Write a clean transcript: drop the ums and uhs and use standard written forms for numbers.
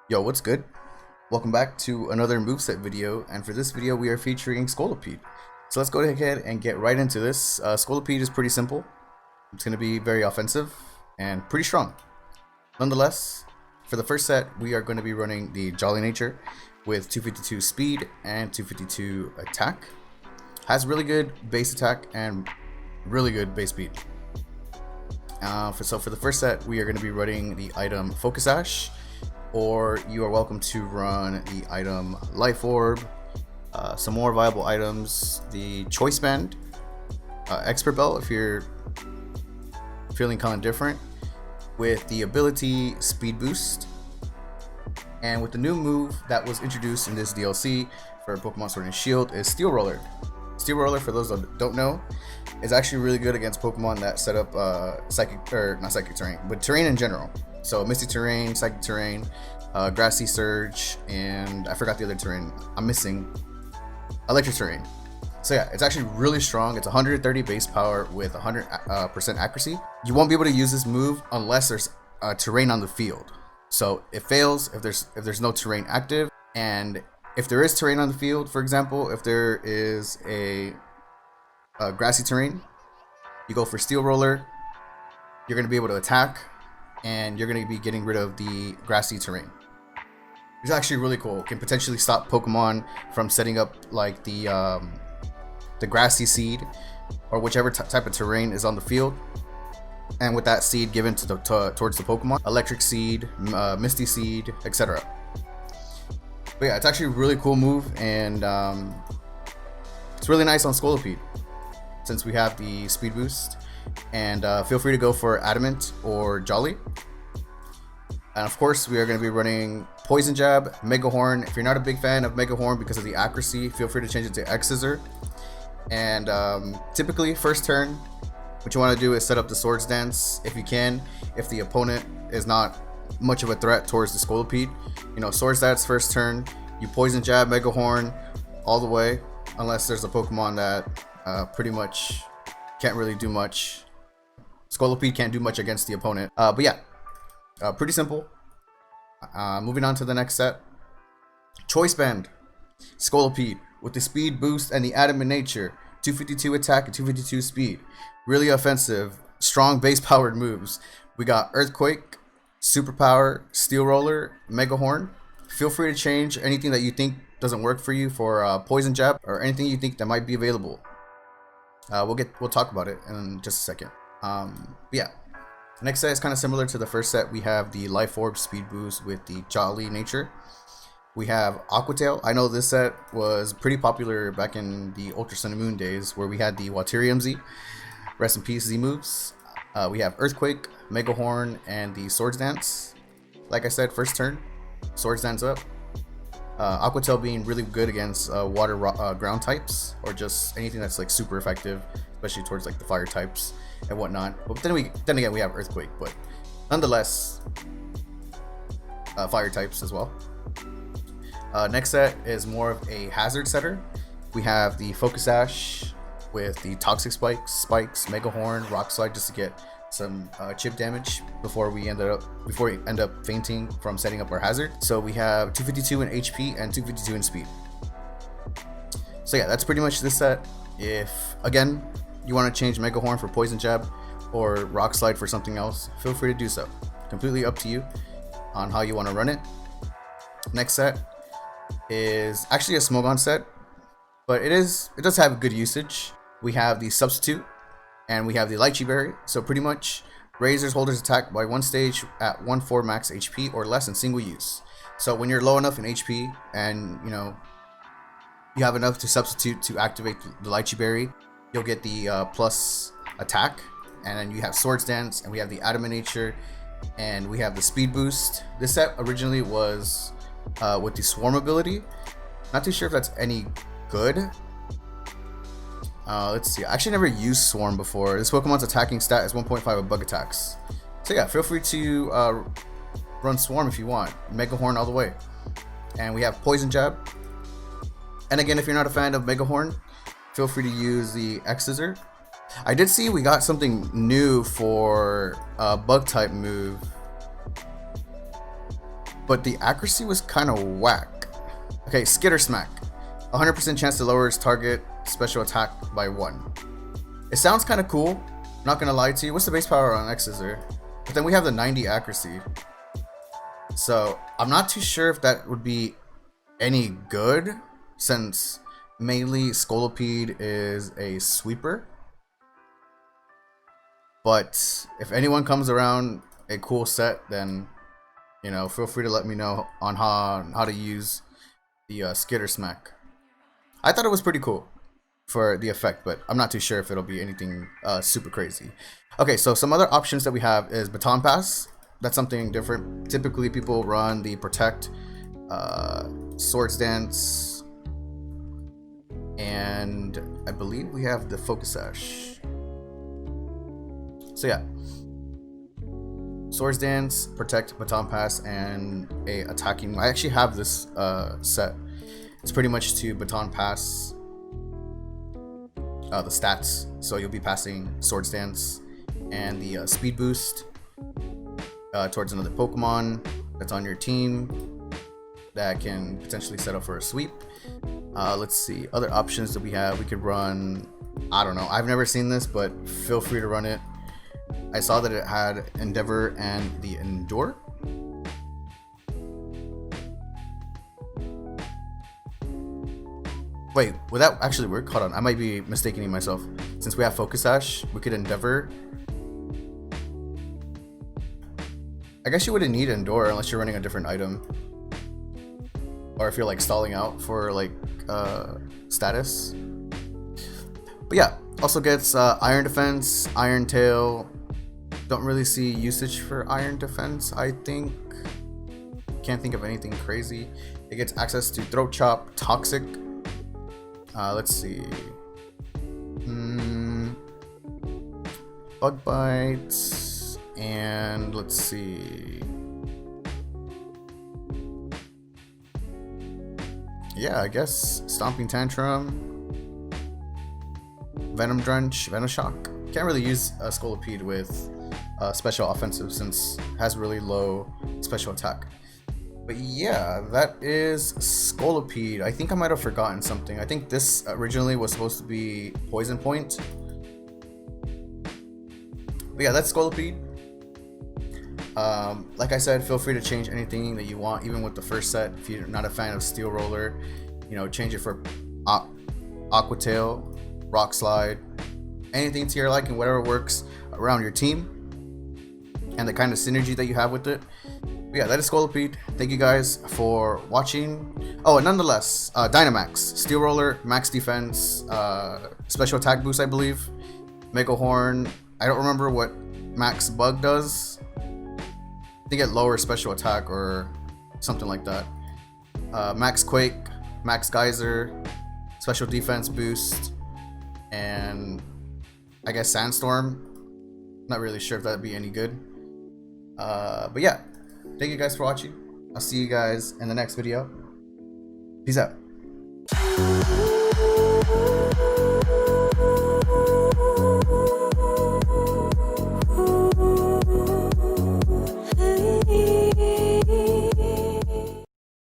Yo, what's good? Welcome back to another moveset video, and for this video we are featuring Scolipede. So let's go ahead and get right into this. Scolipede is pretty simple. It's going to be very offensive and pretty strong. Nonetheless, for the first set we are going to be running the Jolly Nature with 252 speed and 252 attack. Has really good base attack and really good base speed. So for the first set we are going to be running the item Focus Ash, or you are welcome to run the item Life Orb, some more viable items, the Choice Band, Expert Belt if you're feeling kind of different, with the ability Speed Boost, and with the new move that was introduced in this DLC for Pokemon Sword and Shield is Steel Roller. Steel Roller, for those that don't know, is actually really good against Pokemon that set up not psychic terrain, but terrain in general. So Misty Terrain, Psychic Terrain, Grassy Surge, and I forgot the other terrain. I'm missing Electric Terrain. So yeah, it's actually really strong. It's 130 base power with 100% accuracy. You won't be able to use this move unless there's terrain on the field. So it fails if there's no terrain active, and if there is terrain on the field, for example, if there is a grassy terrain, you go for Steel Roller. You're going to be able to attack, and you're going to be getting rid of the grassy terrain. It's actually really cool. It can potentially stop Pokemon from setting up like the grassy seed or whichever type of terrain is on the field, and with that seed given towards the Pokemon, Electric Seed, Misty Seed, etc. But yeah, it's actually a really cool move, and it's really nice on Scolipede since we have the speed boost. And feel free to go for Adamant or Jolly. And of course, we are going to be running Poison Jab, Mega Horn. If you're not a big fan of Mega Horn because of the accuracy, feel free to change it to X Scissor. And typically, first turn, what you want to do is set up the Swords Dance if you can. If the opponent is not much of a threat towards the Scolipede, Swords Dance first turn, you Poison Jab, Mega Horn all the way, unless there's a Pokemon that pretty much can't really do much. Scolipede can't do much against the opponent. But yeah, pretty simple. Moving on to the next set. Choice Band. Scolipede with the speed boost and the adamant nature. 252 attack and 252 speed. Really offensive, strong base powered moves. We got Earthquake, Superpower, Steel Roller, Mega Horn. Feel free to change anything that you think doesn't work for you for Poison Jab, or anything you think that might be available. We'll talk about it in just a second. Yeah, next set is kind of similar to the first set. We have the Life Orb speed boost with the Jolly Nature. We have Aquatail. I know this set was pretty popular back in the Ultra Sun and Moon days, where we had the Waterium Z. Rest in peace, Z moves. We have Earthquake, Mega Horn, and the Swords Dance. Like I said, first turn, Swords Dance up. Aquatail being really good against water ground types, or just anything that's like super effective, especially towards like the fire types and whatnot. But then again we have Earthquake, but nonetheless fire types as well. Next set is more of a hazard setter. We have the Focus Ash with the Toxic Spikes, Mega Horn, Rock Slide, just to get some chip damage before we end up fainting from setting up our hazard. So we have 252 in HP and 252 in speed. So yeah, that's pretty much this set. If again you want to change Mega Horn for Poison Jab or Rock Slide for something else, feel free to do so. Completely up to you on how you want to run it. Next set is actually a Smogon set, but it does have good usage. We have the Substitute, and we have the Lychee Berry. So pretty much raises holders attack by one stage at 1/4 max HP or less in single use. So when you're low enough in HP and you have enough to substitute to activate the Lychee Berry, you'll get the plus attack. And then you have Swords Dance, and we have the Adamant Nature, and we have the Speed Boost. This set originally was with the Swarm ability. Not too sure if that's any good. Let's see. I actually never used Swarm before. This Pokemon's attacking stat is 1.5 of bug attacks. So yeah, feel free to run Swarm if you want. Mega Horn all the way. And we have Poison Jab. And again, if you're not a fan of Mega Horn, feel free to use the X Scissor. I did see we got something new for a bug type move. but the accuracy was kind of whack. Okay, Skitter Smack. 100% chance to lower its target special attack by 1. It sounds kind of cool, not gonna lie to you. What's the base power on X Scissor? But then we have the 90 accuracy. So I'm not too sure if that would be any good, since mainly Scolipede is a sweeper. But if anyone comes around a cool set, then you know, feel free to let me know on how to use the Skitter Smack. I thought it was pretty cool for the effect, but I'm not too sure if it'll be anything super crazy. Okay, so some other options that we have is Baton Pass. That's something different. Typically people run the Protect, Swords Dance, and I believe we have the Focus Sash. So yeah, Swords Dance, Protect, Baton Pass, and a attacking. I actually have this set. It's pretty much to Baton Pass the stats, so you'll be passing Swords Dance and the speed boost towards another Pokemon that's on your team that can potentially set up for a sweep. Let's see, other options that we have. We could run, I don't know, I've never seen this, but feel free to run it. I saw that it had Endeavor and the Endure. Wait, would that actually work? Hold on, I might be mistaking myself. Since we have Focus Sash, we could Endeavor. I guess you wouldn't need Endure unless you're running a different item, or if you're like stalling out for like status. But yeah, also gets Iron Defense, Iron Tail. Don't really see usage for Iron Defense, I think. Can't think of anything crazy. It gets access to Throat Chop, Toxic. Let's see. Bug Bites, and let's see. Yeah, I guess Stomping Tantrum, Venom Drench, Venoshock. Can't really use a Scolipede with special offensive since it has really low special attack. But yeah, that is Scolipede. I think I might have forgotten something. I think this originally was supposed to be Poison Point. But yeah, that's Scolipede. Like I said, feel free to change anything that you want, even with the first set. If you're not a fan of Steel Roller, you know, change it for Aqua Tail, Rock Slide, anything to your liking, whatever works around your team and the kind of synergy that you have with it. But yeah, that is Scolipede. Thank you guys for watching. Oh, and nonetheless, Dynamax, Steel Roller, Max Defense, Special Attack Boost, I believe, Mega Horn. I don't remember what Max Bug does. I think it lowers special attack or something like that. Max Quake, Max Geyser, Special Defense Boost, and I guess Sandstorm. Not really sure if that'd be any good. But yeah, thank you guys for watching. I'll see you guys in the next video. Peace out.